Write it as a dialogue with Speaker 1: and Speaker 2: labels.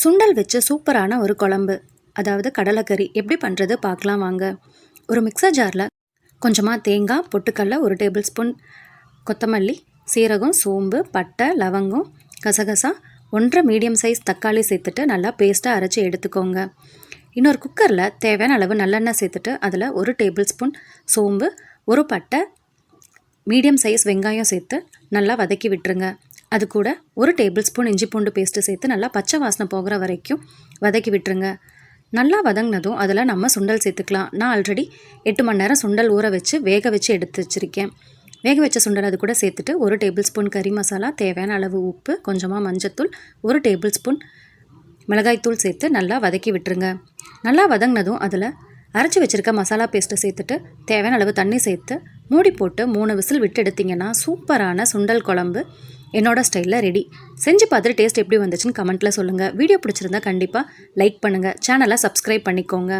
Speaker 1: சுண்டல் வச்சு சூப்பரான ஒரு குழம்பு, அதாவது கடலைக்கறி எப்படி பண்ணுறது பார்க்கலாம் வாங்க. ஒரு மிக்சர் ஜாரில் கொஞ்சமாக தேங்காய், பொட்டுக்கடலை, 1 டேபிள் ஸ்பூன் கொத்தமல்லி, சீரகம், சோம்பு, பட்டை, லவங்கம், கசகசா, 1 மீடியம் சைஸ் தக்காளி சேர்த்துட்டு நல்லா பேஸ்ட்டாக அரைச்சி எடுத்துக்கோங்க. இன்னொரு குக்கரில் தேவையான அளவு நல்லெண்ணெய் சேர்த்துட்டு அதில் 1 டேபிள் ஸ்பூன் சோம்பு, 1 பட்டை, மீடியம் சைஸ் வெங்காயம் சேர்த்து நல்லா வதக்கி விட்டுருங்க. அது கூட 1 டேபிள் ஸ்பூன் இஞ்சி பூண்டு பேஸ்ட்டு சேர்த்து நல்லா பச்சை வாசனை போகிற வரைக்கும் வதக்கி விட்டுருங்க. நல்லா வதங்கினதும் அதில் நம்ம சுண்டல் சேர்த்துக்கலாம். நான் ஆல்ரெடி 8 மணி நேரம் சுண்டல் ஊற வச்சு வேக வச்சு எடுத்து வச்சுருக்கேன். வேக வச்ச சுண்டல் அது கூட சேர்த்துட்டு 1 டேபிள் ஸ்பூன் கறி மசாலா, தேவையான அளவு உப்பு, கொஞ்சமாக மஞ்சத்தூள், 1 டேபிள் ஸ்பூன் மிளகாய்த்தூள் சேர்த்து நல்லா வதக்கி விட்டுருங்க. நல்லா வதங்கினதும் அதில் அரைச்சி வச்சுருக்க மசாலா பேஸ்ட்டை சேர்த்துட்டு தேவையான அளவு தண்ணி சேர்த்து மூடி போட்டு 3 விசில் விட்டு எடுத்திங்கன்னா சூப்பரான சுண்டல் குழம்பு என்னோட ஸ்டைலில் ரெடி. செஞ்சு பார்த்துட்டு டேஸ்ட் எப்படி வந்துச்சுன்னு கமெண்ட்டில் சொல்லுங்கள். வீடியோ பிடிச்சிருந்தா கண்டிப்பாக லைக் பண்ணுங்கள். சேனலை சப்ஸ்கிரைப் பண்ணிக்கோங்க.